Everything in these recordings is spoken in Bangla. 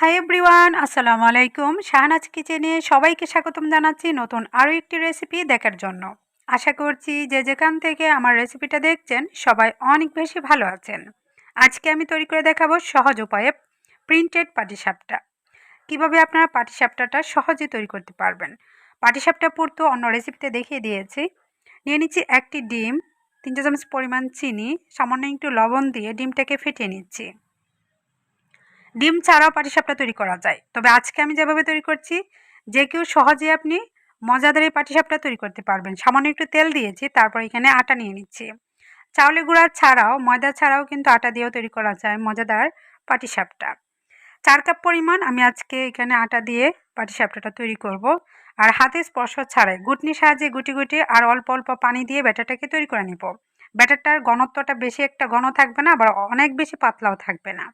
হাই এভরিওয়ান, আসসালামু আলাইকুম। শাহনাজ কিচেনে সবাইকে স্বাগতম জানাচ্ছি নতুন আরও একটি রেসিপি দেখার জন্য। আশা করছি যে যেখান থেকে আমার রেসিপিটা দেখছেন সবাই অনেক বেশি ভালো আছেন। আজকে আমি তৈরি করে দেখাবো সহজ উপায়ে প্রিন্টেড পাটিসাপটা। কিভাবে আপনারা পাটিসাপটাটা সহজে তৈরি করতে পারবেন। পাটিসাপটা পুরতো অন্য রেসিপিতে দেখিয়ে দিয়েছি। নিয়ে নিচ্ছি একটি ডিম, 3 চামচ পরিমাণ চিনি, সামান্য একটু লবণ দিয়ে ডিমটাকে ফেটিয়ে নিচ্ছি। ডিম ছাড়াও পাটিসাপটা তৈরি করা যায়, তবে আজকে আমি যেভাবে তৈরি করছি যে কেউ সহজে আপনি মজাদার এই পাটিসাপটা তৈরি করতে পারবেন। সামান্য একটু তেল দিয়েছি, তারপর এখানে আটা নিয়ে নিচ্ছি। চাউলের গুঁড়া ছাড়াও, ময়দা ছাড়াও কিন্তু আটা দিয়েও তৈরি করা যায় মজাদার পাটিসাপটা। 4 কাপ পরিমাণ আমি আজকে এখানে আটা দিয়ে পাটিসাপটাটা তৈরি করব। আর হাতে স্পর্শ ছাড়াই গুটনির সাহায্যে গুটি গুটি আর অল্প অল্প পানি দিয়ে ব্যাটারটাকে তৈরি করে নিব। ব্যাটারটার ঘনত্বটা বেশি একটা ঘন থাকবে না, আবার অনেক বেশি পাতলাও থাকবে না।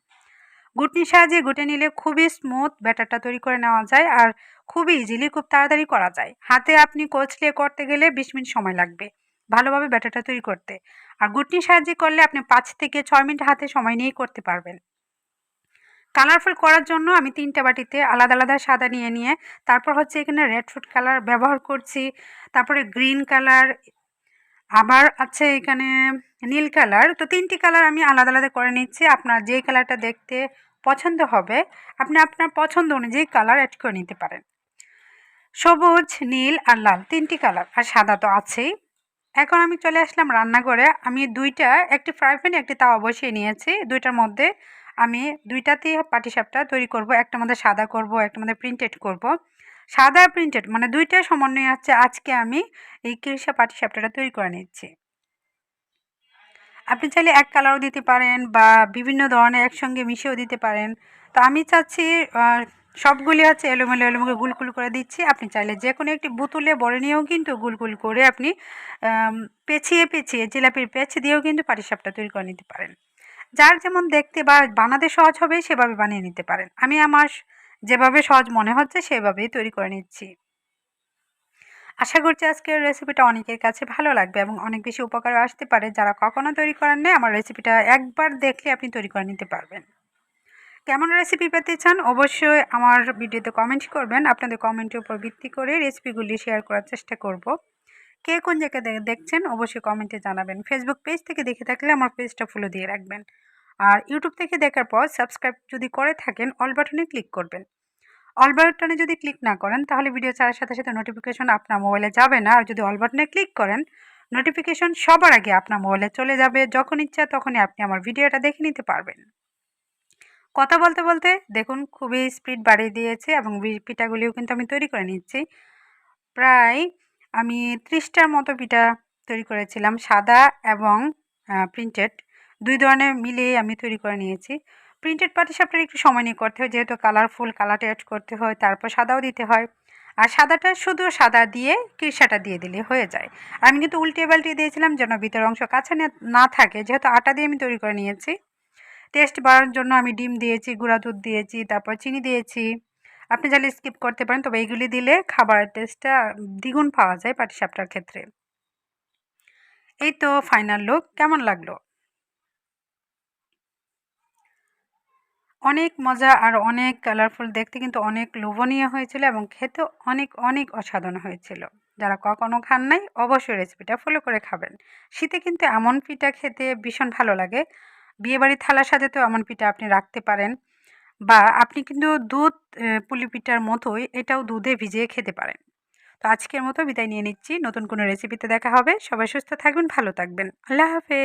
ঘুটনির সাহায্যে ঘুটে নিলে খুবই স্মুথ ব্যাটারটা তৈরি করে নেওয়া যায়, আর খুবই ইজিলি খুব তাড়াতাড়ি করা যায়। হাতে আপনি কচলে করতে গেলে 20 মিনিট সময় লাগবে ভালোভাবে ব্যাটারটা তৈরি করতে। আর ঘুটনির সাহায্যে করলে আপনি 5 থেকে 6 মিনিট হাতে সময় নিয়েই করতে পারবেন। কালারফুল করার জন্য আমি 3টা বাটিতে আলাদা আলাদা সাদা নিয়ে তারপর হচ্ছে এখানে রেড ফুড কালার ব্যবহার করছি, তারপরে গ্রিন কালার, আবার আছে এখানে নীল কালার। তো 3টি কালার আমি আলাদা আলাদা করে নিচ্ছি। আপনার যে কালারটা দেখতে পছন্দ হবে আপনি আপনার পছন্দ অনুযায়ী কালার অ্যাড করে নিতে পারেন। সবুজ, নীল আর লাল 3টি কালার, আর সাদা তো আছেই। এখন আমি চলে আসলাম রান্নাঘরে। আমি একটি ফ্রাই প্যানে একটি তাওয়া বসিয়ে নিয়েছি। 2টার মধ্যে আমি 2টাতেই পাটিসাপটা তৈরি করব। একটার মধ্যে সাদা করব, একটার মধ্যে প্রিন্টেড করব। সাদা আর প্রিন্টেড মানে 2টার সমন্বয়ে হচ্ছে আজকে আমি এই ক্রিসা পাটিসাপটাটা তৈরি করে নিচ্ছি। আপনি চাইলে এক কালারও দিতে পারেন বা বিভিন্ন ধরনের একসঙ্গে মিশিয়েও দিতে পারেন। তো আমি চাচ্ছি সবগুলি হচ্ছে এলোমেলো গুল করে দিচ্ছি। আপনি চাইলে যে কোনো একটি বোতলে ভরে নিয়েও কিন্তু গুল করে আপনি পেঁচিয়ে জিলাপির পেঁচ দিয়েও কিন্তু পাটিসাপটা তৈরি করে নিতে পারেন। যার যেমন দেখতে বা বানাতে সহজ হবে সেভাবে বানিয়ে নিতে পারেন। আমি আমার যেভাবে সহজ মনে হচ্ছে সেভাবেই তৈরি করে নিচ্ছি। আশা করছি আজকের রেসিপিটা অনেকের কাছে ভালো লাগবে এবং অনেক বেশি উপকারে আসতে পারে। যারা কখনো তৈরি করেন নাই, আমার রেসিপিটা একবার দেখলে আপনি তৈরি করে নিতে পারবেন। কেমন রেসিপি পেতে চান অবশ্যই আমার ভিডিওতে কমেন্ট করবেন। আপনাদের কমেন্টের উপর ভিত্তি করে রেসিপিগুলি শেয়ার করার চেষ্টা করব। কে কোন জায়গা থেকে দেখছেন অবশ্যই কমেন্টে জানাবেন। ফেসবুক পেজ থেকে দেখে থাকলে আমার পেজটা ফলো দিয়ে রাখবেন। আর ইউটিউব থেকে দেখার পর সাবস্ক্রাইব যদি করে থাকেন অল বাটনে ক্লিক করবেন। অল বাটনে যদি ক্লিক না করেন তাহলে ভিডিও ছাড়ার সাথে সাথে নোটিফিকেশন আপনার মোবাইলে যাবে না। আর যদি অল বাটনে ক্লিক করেন নোটিফিকেশন সবার আগে আপনার মোবাইলে চলে যাবে। যখন ইচ্ছা তখনই আপনি আমার ভিডিওটা দেখে নিতে পারবেন। কথা বলতে বলতে দেখুন খুবই স্পিড বাড়িয়ে দিয়েছে এবং পিঠাগুলিও কিন্তু আমি তৈরি করে নিচ্ছি। প্রায় আমি 30টার মতো পিঠা তৈরি করেছিলাম, সাদা এবং প্রিন্টেড 2 ধরনের মিলিয়ে আমি তৈরি করে নিয়েছি। প্রিন্টেড পাটিসাপটার একটু সময় নিয়ে করতে হয়, যেহেতু কালারফুল কালারটা অ্যাড করতে হয়, তারপর সাদাও দিতে হয়। আর সাদাটা শুধু সাদা দিয়ে কিরসাটা দিয়ে দিলে হয়ে যায়। আমি কিন্তু উল্টিয়ে পাল্টিয়ে দিয়েছিলাম যেন ভিতরের অংশ কাছে না থাকে, যেহেতু আটা দিয়ে আমি তৈরি করে নিয়েছি। টেস্ট বাড়ানোর জন্য আমি ডিম দিয়েছি, গুঁড়া দুধ দিয়েছি, তারপর চিনি দিয়েছি। আপনি চাইলে স্কিপ করতে পারেন, তবে এইগুলি দিলে খাবারের টেস্টটা দ্বিগুণ পাওয়া যায় পাটিসাপটার ক্ষেত্রে। এই তো ফাইনাল লুক। কেমন লাগলো? অনেক মজা আর অনেক কালারফুল, দেখতে কিন্তু অনেক লোভনীয় হয়েছিল এবং খেতেও অনেক অনেক অসাধারণ হয়েছিল। যারা কখনো খান নাই অবশ্যই রেসিপিটা ফলো করে খাবেন। শীতে কিন্তু এমন পিঠা খেতে ভীষণ ভালো লাগে। বিয়েবাড়ির থালার সাথে এমন পিঠা আপনি রাখতে পারেন, বা আপনি কিন্তু দুধ পুলি পিঠার মতোই এটাও দুধে ভিজিয়ে খেতে পারেন। তো আজকের মতো বিদায় নিয়ে নিচ্ছি। নতুন কোনো রেসিপিতে দেখা হবে। সবাই সুস্থ থাকবেন, ভালো থাকবেন। আল্লাহ হাফেজ।